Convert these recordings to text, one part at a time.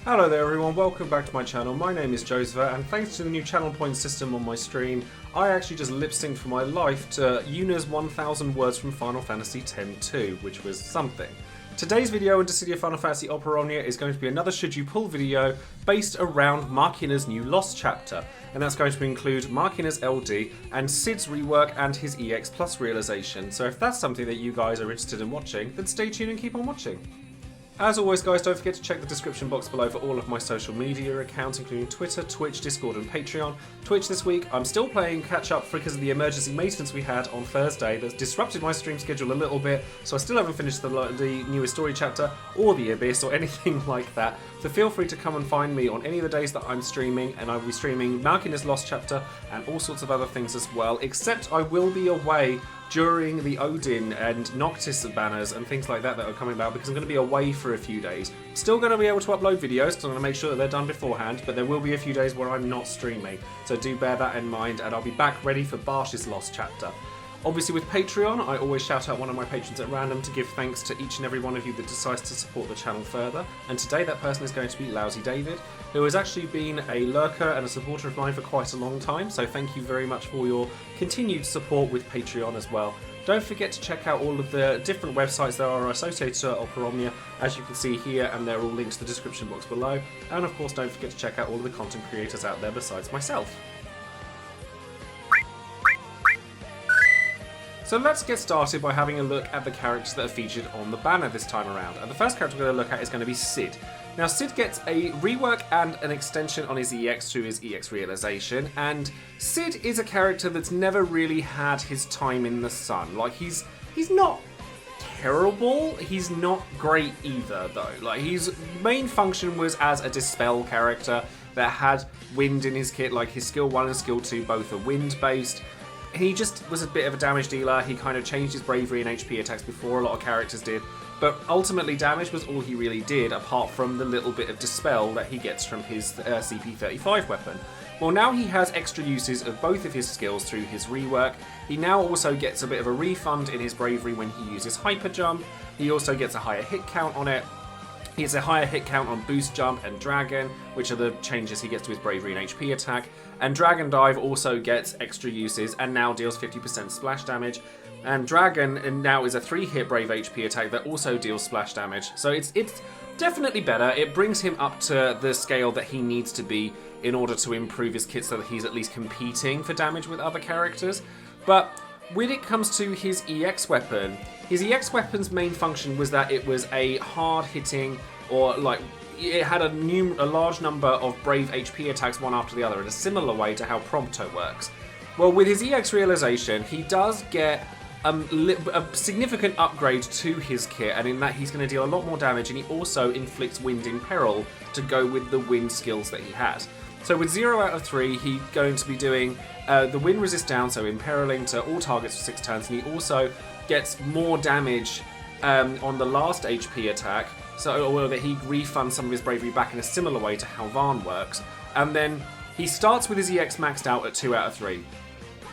Hello there everyone, welcome back to my channel. My name is Joesephyr, and thanks to the new channel point system on my stream, I actually just lip-synced for my life to Yuna's 1000 words from Final Fantasy X-2, which was something. Today's video in Dissidia Final Fantasy Opera Omnia is going to be another Should You Pull video based around Machina's new Lost Chapter, and that's going to include Machina's LD and Cid's rework and his EX plus realization. So if that's something that you guys are interested in watching, then stay tuned and keep on watching. As always guys, don't forget to check the description box below for all of my social media accounts, including Twitter, Twitch, Discord and Patreon. Twitch this week, I'm still playing catch up because of the emergency maintenance we had on Thursday that's disrupted my stream schedule a little bit, so I still haven't finished the newest story chapter or the Abyss or anything like that. So feel free to come and find me on any of the days that I'm streaming, and I'll be streaming Machina's Lost Chapter and all sorts of other things as well, except I will be away during the Odin and Noctis banners and things like that that are coming about because I'm going to be away for a few days. Still going to be able to upload videos because I'm going to make sure that they're done beforehand, but there will be a few days where I'm not streaming, so do bear that in mind, and I'll be back ready for Barsh's Lost Chapter. Obviously with Patreon, I always shout out one of my patrons at random to give thanks to each and every one of you that decides to support the channel further, and today that person is going to be Lousy David, who has actually been a lurker and a supporter of mine for quite a long time, so thank you very much for your continued support with Patreon as well. Don't forget to check out all of the different websites that are associated to Opera Omnia, as you can see here, and they're all linked to the description box below, and of course don't forget to check out all of the content creators out there besides myself. So let's get started by having a look at the characters that are featured on the banner this time around. And the first character we're going to look at is going to be Cid. Now Cid gets a rework and an extension on his EX through his EX realization, and Cid is a character that's never really had his time in the sun. Like he's not terrible, he's not great either though. Like his main function was as a dispel character that had wind in his kit, like his skill 1 and skill 2 both are wind based. He just was a bit of a damage dealer. He kind of changed his bravery and HP attacks before a lot of characters did, but ultimately damage was all he really did, apart from the little bit of dispel that he gets from his CP35 weapon. Well, now he has extra uses of both of his skills through his rework. He now also gets a bit of a refund in his bravery when he uses hyper jump. He also gets a higher hit count on it. He gets a higher hit count on Boost Jump and Dragon, which are the changes he gets to his Bravery and HP attack. And Dragon Dive also gets extra uses and now deals 50% splash damage. And Dragon now is a 3-hit Brave HP attack that also deals splash damage. So it's definitely better. It brings him up to the scale that he needs to be in order to improve his kit so that he's at least competing for damage with other characters. But when it comes to his EX weapon, his EX weapon's main function was that it was a hard-hitting, or like it had a large number of brave HP attacks one after the other in a similar way to how Prompto works. Well, with his EX realization, he does get a significant upgrade to his kit, and in that he's going to deal a lot more damage, and he also inflicts wind in peril to go with the wind skills that he has. So with 0 out of 3, he's going to be doing the wind resist down, so imperiling to all targets for 6 turns, and he also gets more damage on the last HP attack, so that he refunds some of his bravery back in a similar way to how Varn works. And then he starts with his EX maxed out at 2 out of 3,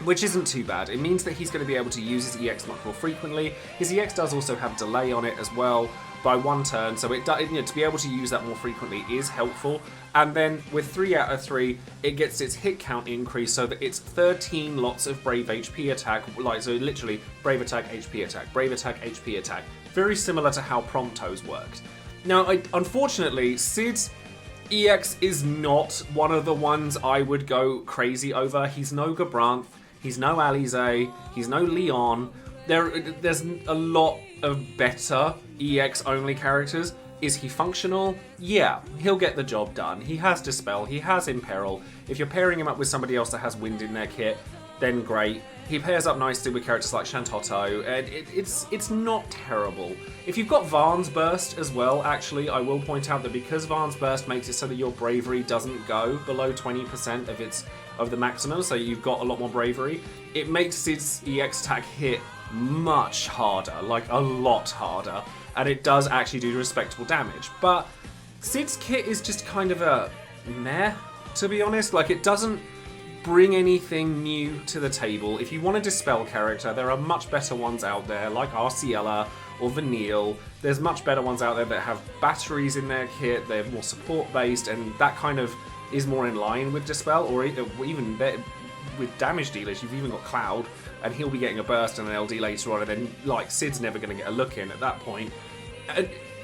which isn't too bad. It means that he's going to be able to use his EX much more frequently. His EX does also have delay on it as well by 1 turn, so to be able to use that more frequently is helpful. And then with 3 out of 3, it gets its hit count increased so that it's 13 lots of Brave HP attack, so literally Brave attack, HP attack, Brave attack, HP attack. Very similar to how Prompto's worked. Now, unfortunately, Cid's EX is not one of the ones I would go crazy over. He's no Gabranth, he's no Alisaie, he's no Leon. There's a lot of better EX-only characters. Is he functional? Yeah, he'll get the job done. He has Dispel, he has Imperil. If you're pairing him up with somebody else that has Wind in their kit, then great. He pairs up nicely with characters like Shantotto, and it's not terrible. If you've got Varn's Burst as well, actually, I will point out that because Varn's Burst makes it so that your bravery doesn't go below 20% of the maximum, so you've got a lot more bravery, it makes Cid's EX attack hit much harder, like a lot harder, and it does actually do respectable damage. But Cid's kit is just kind of a meh, to be honest. Like, it doesn't bring anything new to the table. If you want a Dispel character, there are much better ones out there, like Arciella or Vanille. There's much better ones out there that have batteries in their kit, they're more support-based, and that kind of is more in line with Dispel, or even with damage dealers. You've even got Cloud, and he'll be getting a burst and an LD later on, and then, like, Sid's never going to get a look in at that point.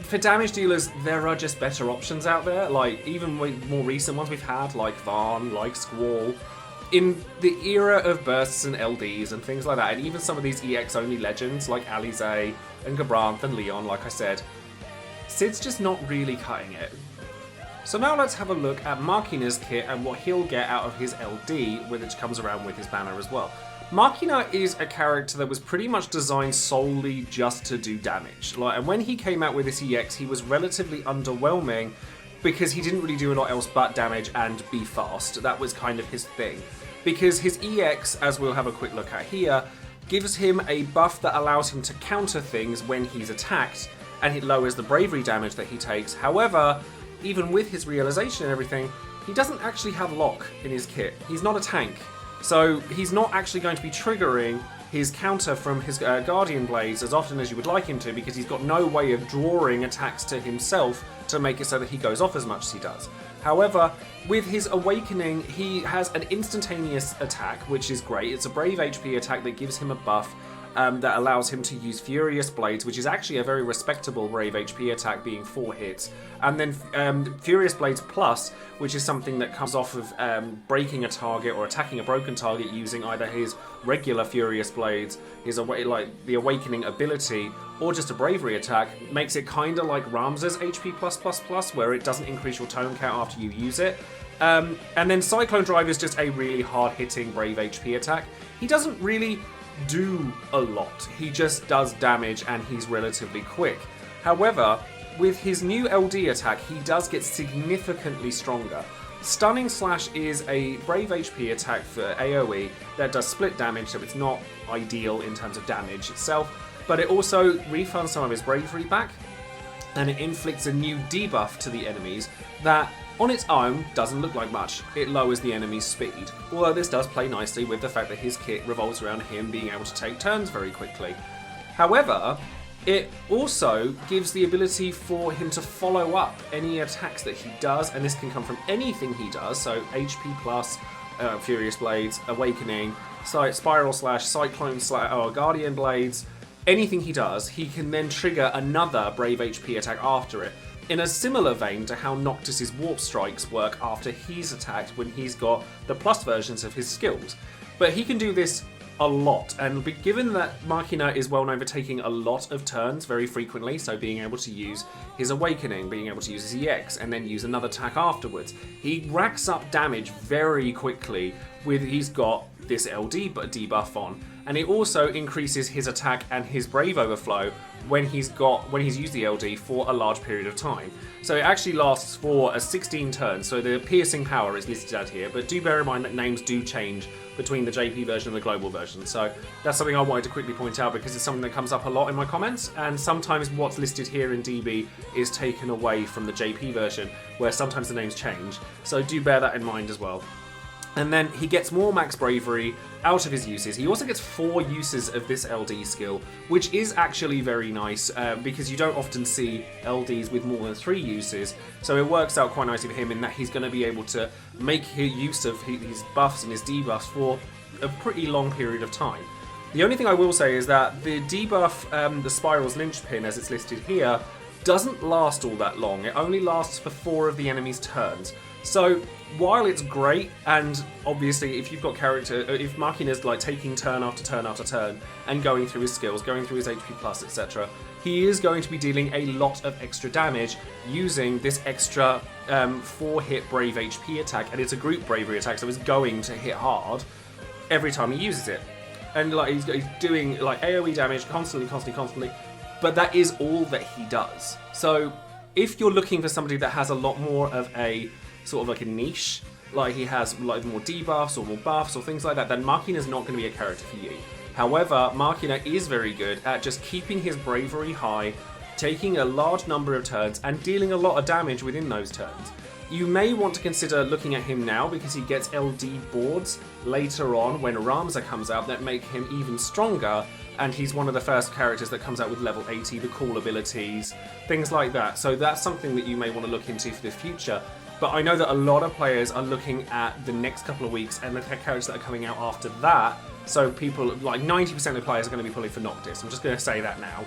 For damage dealers, there are just better options out there, like, even with more recent ones we've had, like Varn, like Squall. In the era of bursts and LDs and things like that, and even some of these EX-only legends, like Alisaie and Gabranth and Leon, like I said, Sid's just not really cutting it. So now let's have a look at Machina's kit and what he'll get out of his LD, which comes around with his banner as well. Machina is a character that was pretty much designed solely just to do damage. And when he came out with this EX, he was relatively underwhelming because he didn't really do a lot else but damage and be fast. That was kind of his thing. Because his EX, as we'll have a quick look at here, gives him a buff that allows him to counter things when he's attacked, and it lowers the bravery damage that he takes. However, even with his realization and everything, he doesn't actually have lock in his kit. He's not a tank. So he's not actually going to be triggering his counter from his Guardian Blades as often as you would like him to, because he's got no way of drawing attacks to himself to make it so that he goes off as much as he does. However, with his Awakening, he has an instantaneous attack, which is great. It's a Brave HP attack that gives him a buff that allows him to use Furious Blades, which is actually a very respectable Brave HP attack, being 4 hits. And then Furious Blades Plus, which is something that comes off of breaking a target or attacking a broken target using either his regular Furious Blades, his the Awakening ability, or just a Bravery attack, makes it kind of like Ramza's HP+++, where it doesn't increase your tone count after you use it. And then Cyclone Drive is just a really hard-hitting Brave HP attack. He doesn't really do a lot. He just does damage and he's relatively quick. However, with his new LD attack, he does get significantly stronger. Stunning Slash is a Brave HP attack for AoE that does split damage, so it's not ideal in terms of damage itself, but it also refunds some of his bravery back, and it inflicts a new debuff to the enemies that on its own doesn't look like much. It lowers the enemy's speed, although this does play nicely with the fact that his kit revolves around him being able to take turns very quickly. However, it also gives the ability for him to follow up any attacks that he does, and this can come from anything he does, so HP plus, Furious Blades, Awakening, Spiral Slash, Cyclone Slash, or Guardian Blades. Anything he does, he can then trigger another Brave HP attack after it, in a similar vein to how Noctis's Warp Strikes work after he's attacked when he's got the plus versions of his skills. But he can do this a lot, and given that Machina is well known for taking a lot of turns very frequently, so being able to use his Awakening, being able to use his EX, and then use another attack afterwards, he racks up damage very quickly with he's got this LD debuff on, and it also increases his attack and his Brave Overflow when he's used the LD for a large period of time. So it actually lasts for 16 turns, so the piercing power is listed out here, but do bear in mind that names do change between the JP version and the global version, so that's something I wanted to quickly point out because it's something that comes up a lot in my comments, and sometimes what's listed here in DB is taken away from the JP version, where sometimes the names change, so do bear that in mind as well. And then he gets more max bravery out of his uses. He also gets 4 uses of this LD skill, which is actually very nice because you don't often see LDs with more than 3 uses. So it works out quite nicely for him in that he's going to be able to make use of his buffs and his debuffs for a pretty long period of time. The only thing I will say is that the debuff, the Spiral's Linchpin, as it's listed here, doesn't last all that long. It only lasts for 4 of the enemy's turns. So while it's great, and obviously if you've got if Machina's like taking turn after turn after turn and going through his skills, going through his HP plus, etc., he is going to be dealing a lot of extra damage using this extra 4-hit Brave HP attack, and it's a group bravery attack, so it's going to hit hard every time he uses it. And like he's doing like AoE damage constantly, but that is all that he does. So if you're looking for somebody that has a lot more of a sort of like a niche, like he has like more debuffs or more buffs or things like that, then Machina's not going to be a character for you. However, Machina is very good at just keeping his bravery high, taking a large number of turns and dealing a lot of damage within those turns. You may want to consider looking at him now because he gets LD boards later on when Ramza comes out that make him even stronger, and he's one of the first characters that comes out with level 80, the cool abilities, things like that. So that's something that you may want to look into for the future. But I know that a lot of players are looking at the next couple of weeks and the characters that are coming out after that. So people, like 90% of players are going to be pulling for Noctis. I'm just going to say that now.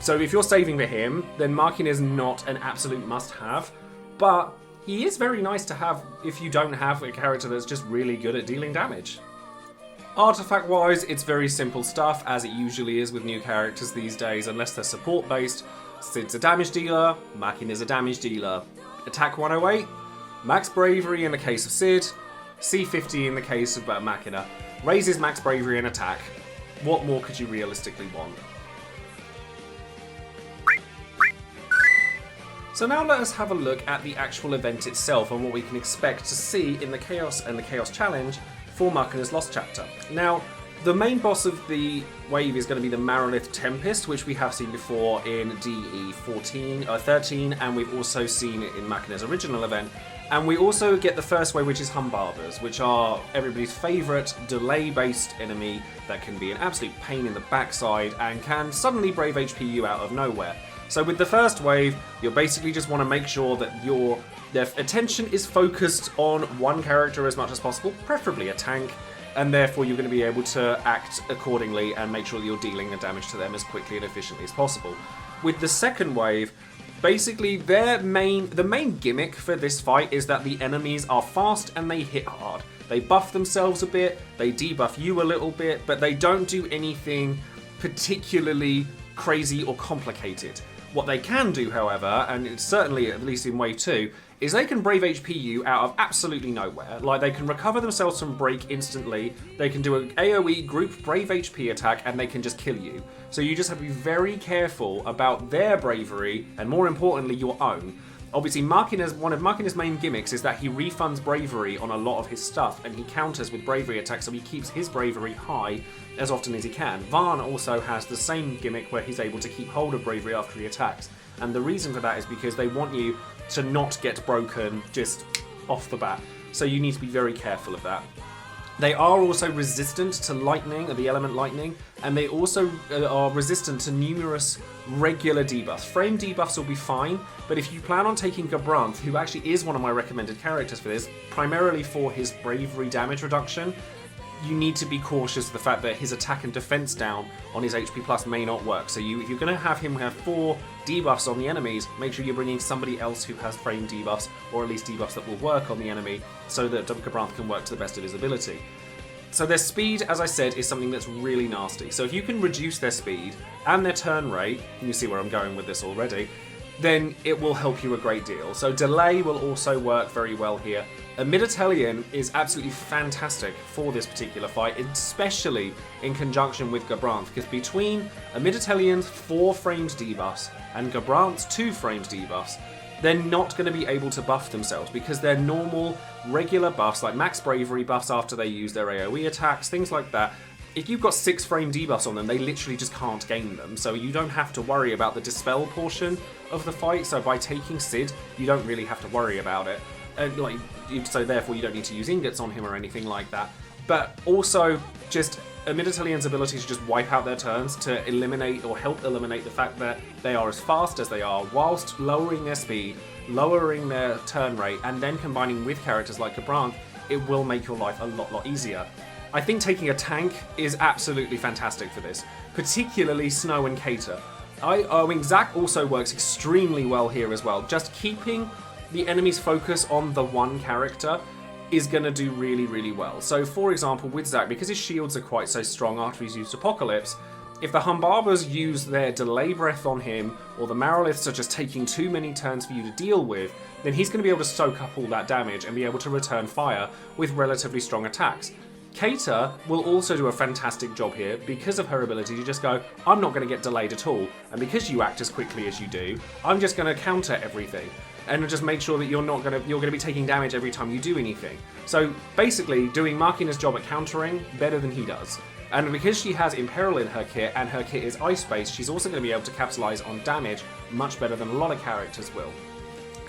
So if you're saving for him, then Machina is not an absolute must-have. But he is very nice to have if you don't have a character that's just really good at dealing damage. Artifact-wise, it's very simple stuff, as it usually is with new characters these days, unless they're support-based. Sid's a damage dealer, Machina's a damage dealer. Attack 108, Max Bravery in the case of Sid, C50 in the case of Machina. Raises Max Bravery and attack. What more could you realistically want? So now let us have a look at the actual event itself and what we can expect to see in the Chaos and the Chaos Challenge for Machina's Lost Chapter. Now, the main boss of the wave is going to be the Marilith Tempest, which we have seen before in DE 13, and we've also seen it in Machina's original event. And we also get the first wave, which is Humbarbers, which are everybody's favourite delay-based enemy that can be an absolute pain in the backside and can suddenly brave HP you out of nowhere. So with the first wave, you basically just want to make sure that their attention is focused on one character as much as possible, preferably a tank, and therefore you're going to be able to act accordingly and make sure that you're dealing the damage to them as quickly and efficiently as possible. With the second wave, basically the main gimmick for this fight is that the enemies are fast and they hit hard. They buff themselves a bit, they debuff you a little bit, but they don't do anything particularly crazy or complicated. What they can do, however, and it's certainly at least in Wave 2, is they can brave HP you out of absolutely nowhere. Like, they can recover themselves from break instantly, they can do an AoE group brave HP attack, and they can just kill you. So you just have to be very careful about their bravery, and more importantly, your own. Obviously, one of Machina's main gimmicks is that he refunds bravery on a lot of his stuff, and he counters with bravery attacks, so he keeps his bravery high as often as he can. Varn also has the same gimmick where he's able to keep hold of bravery after he attacks, and the reason for that is because they want you to not get broken just off the bat, so you need to be very careful of that. They are also resistant to lightning, or the element lightning, and they also are resistant to numerous regular debuffs. Frame debuffs will be fine, but if you plan on taking Gabranth, who actually is one of my recommended characters for this, primarily for his bravery damage reduction, you need to be cautious of the fact that his attack and defense down on his HP plus may not work. So if you're going to have him have 4 debuffs on the enemies, make sure you're bringing somebody else who has frame debuffs, or at least debuffs that will work on the enemy, so that Gabranth can work to the best of his ability. So their speed, as I said, is something that's really nasty. So if you can reduce their speed and their turn rate, and you see where I'm going with this already, then it will help you a great deal. So delay will also work very well here. A Mid-Italian is absolutely fantastic for this particular fight, especially in conjunction with Gabranth, because between a Mid-Italian's 4 framed debuffs and Gabranth's 2 framed debuffs, they're not going to be able to buff themselves because they're normal, regular buffs, like max bravery buffs after they use their AoE attacks, things like that. If you've got 6 frame debuffs on them, they literally just can't gain them, so you don't have to worry about the dispel portion of the fight. So by taking Sid, you don't really have to worry about it. So therefore you don't need to use ingots on him or anything like that. But also, just a Mid-Italian's ability to just wipe out their turns to eliminate or help eliminate the fact that they are as fast as they are, whilst lowering their speed, lowering their turn rate, and then combining with characters like Gabranth, it will make your life a lot easier. I think taking a tank is absolutely fantastic for this, particularly Snow and Cater. Zac also works extremely well here as well. Just keeping the enemy's focus on the one character is going to do really well. So for example, with Zac, because his shields are quite so strong after he's used Apocalypse, if the Humbarbers use their delay breath on him, or the Mariliths are just taking too many turns for you to deal with, then he's going to be able to soak up all that damage and be able to return fire with relatively strong attacks. Cater will also do a fantastic job here because of her ability to just go, I'm not going to get delayed at all, and because you act as quickly as you do, I'm just going to counter everything and just make sure that you're going to be taking damage every time you do anything. So basically doing Machina's job at countering better than he does. And because she has Imperil in her kit and her kit is ice-based, she's also going to be able to capitalize on damage much better than a lot of characters will.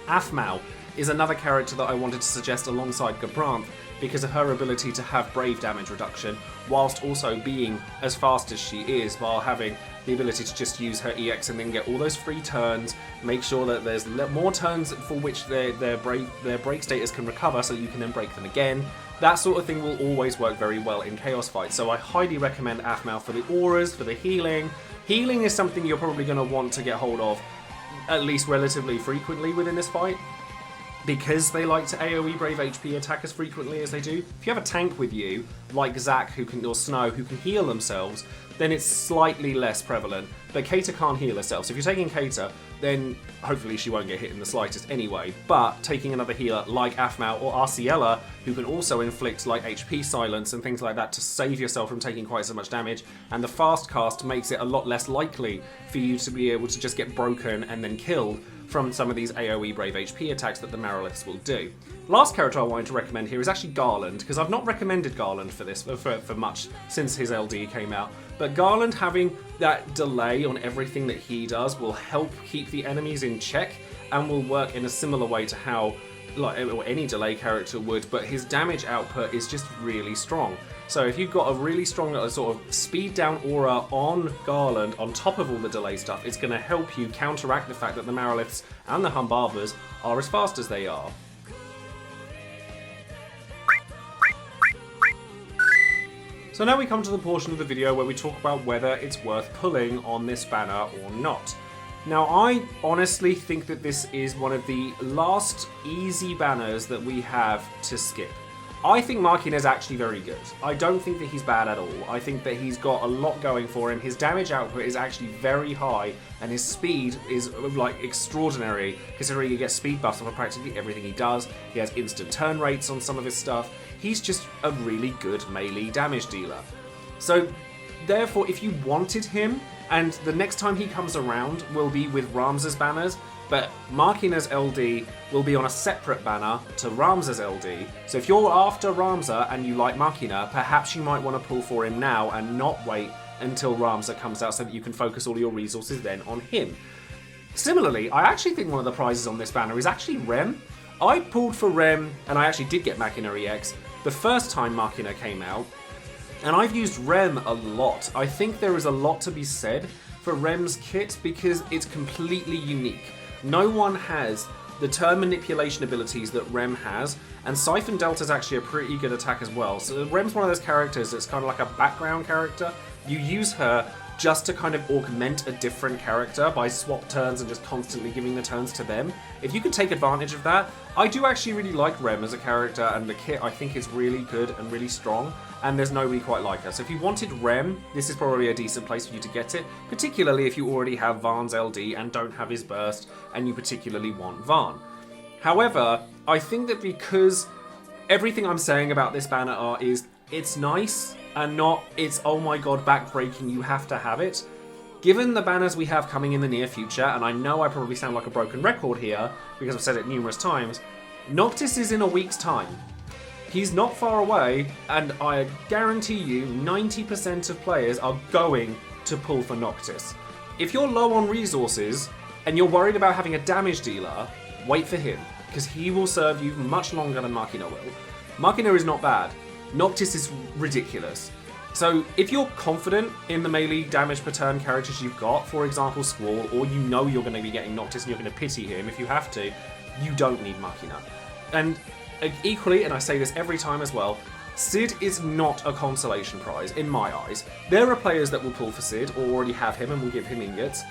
Aphmau is another character that I wanted to suggest alongside Gabranth because of her ability to have brave damage reduction whilst also being as fast as she is, while having the ability to just use her EX and then get all those free turns, make sure that there's more turns for which their break status can recover so you can then break them again. That sort of thing will always work very well in Chaos fights, so I highly recommend Aphmau for the auras, for the healing. Healing is something you're probably going to want to get hold of at least relatively frequently within this fight, because they like to AoE brave HP attack as frequently as they do. If you have a tank with you, like Zac or Snow, who can heal themselves, then it's slightly less prevalent. But Keita can't heal herself, so if you're taking Keita, then hopefully she won't get hit in the slightest anyway. But taking another healer like Aphmau or Arciella, who can also inflict like HP silence and things like that to save yourself from taking quite so much damage, and the fast cast makes it a lot less likely for you to be able to just get broken and then killed from some of these AoE brave HP attacks that the Mariliths will do. Last character I wanted to recommend here is actually Garland, because I've not recommended Garland for this for much since his LD came out. But Garland having that delay on everything that he does will help keep the enemies in check and will work in a similar way to how any delay character would, but his damage output is just really strong. So if you've got a really strong sort of speed down aura on Garland on top of all the delay stuff, it's going to help you counteract the fact that the Mariliths and the Humbarbers are as fast as they are. So now we come to the portion of the video where we talk about whether it's worth pulling on this banner or not. Now, I honestly think that this is one of the last easy banners that we have to skip. I think Machina is actually very good. I don't think that he's bad at all. I think that he's got a lot going for him. His damage output is actually very high, and his speed is like extraordinary, considering he gets speed buffs on practically everything he does. He has instant turn rates on some of his stuff. He's just a really good melee damage dealer. So, therefore, if you wanted him, and the next time he comes around will be with Ramza's banners, but Machina's LD will be on a separate banner to Ramza's LD. So if you're after Ramza and you like Machina, perhaps you might want to pull for him now and not wait until Ramza comes out so that you can focus all your resources then on him. Similarly, I actually think one of the prizes on this banner is actually Rem. I pulled for Rem, and I actually did get Machina EX the first time Machina came out, and I've used Rem a lot. I think there is a lot to be said for Rem's kit because it's completely unique. No one has the turn manipulation abilities that Rem has, and Siphon Delta is actually a pretty good attack as well. So Rem's one of those characters that's kind of like a background character. You use her just to kind of augment a different character by swap turns and just constantly giving the turns to them. If you could take advantage of that, I do actually really like Rem as a character, and the kit I think is really good and really strong, and there's nobody quite like her. So if you wanted Rem, this is probably a decent place for you to get it, particularly if you already have Varn's LD and don't have his burst, and you particularly want Varn. However, I think that because everything I'm saying about this banner art is it's nice, and not it's oh my god backbreaking, you have to have it. Given the banners we have coming in the near future, and I know I probably sound like a broken record here because I've said it numerous times, Noctis is in a week's time. He's not far away, and I guarantee you 90% of players are going to pull for Noctis. If you're low on resources and you're worried about having a damage dealer, wait for him, because he will serve you much longer than Machina will. Machina is not bad. Noctis is ridiculous. So if you're confident in the melee damage per turn characters you've got, for example Squall, or you know you're going to be getting Noctis and you're going to pity him if you have to, you don't need Machina. And equally, and I say this every time as well, Cid is not a consolation prize, in my eyes. There are players that will pull for Cid, or already have him and will give him ingots.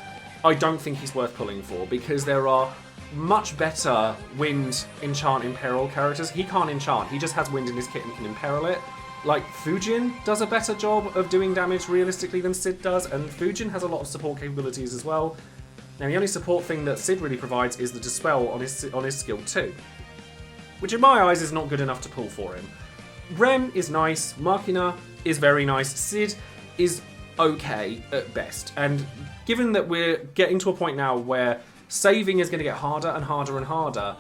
I don't think he's worth pulling for, because there are much better wind, enchant, imperil characters. He can't enchant, he just has wind in his kit and can imperil it. Like, Fujin does a better job of doing damage realistically than Cid does, and Fujin has a lot of support capabilities as well. Now, the only support thing that Cid really provides is the Dispel on his skill 2, which in my eyes is not good enough to pull for him. Rem is nice, Machina is very nice, Cid is okay at best, and given that we're getting to a point now where saving is going to get harder and harder and harder,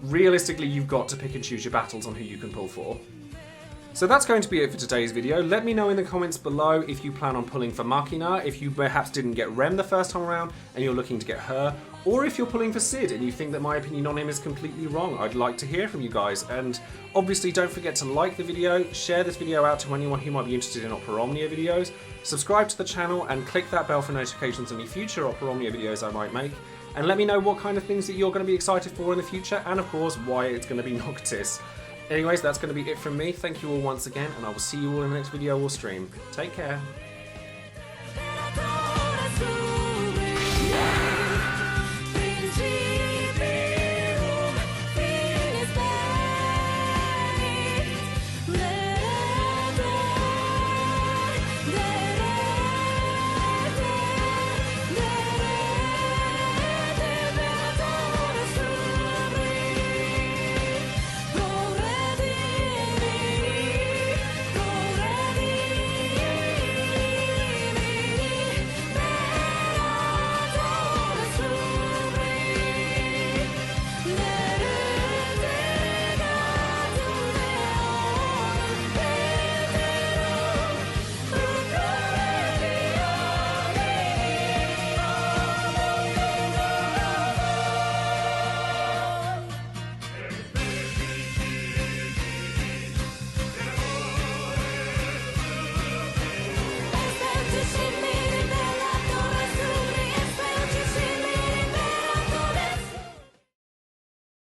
realistically you've got to pick and choose your battles on who you can pull for. So that's going to be it for today's video. Let me know in the comments below if you plan on pulling for Machina, if you perhaps didn't get Rem the first time around and you're looking to get her, or if you're pulling for Cid and you think that my opinion on him is completely wrong. I'd like to hear from you guys. And obviously don't forget to like the video, share this video out to anyone who might be interested in Opera Omnia videos, subscribe to the channel and click that bell for notifications on any future Opera Omnia videos I might make. And let me know what kind of things that you're going to be excited for in the future, and of course why it's going to be Noctis. Anyways, that's going to be it from me. Thank you all once again, and I will see you all in the next video or stream. Take care.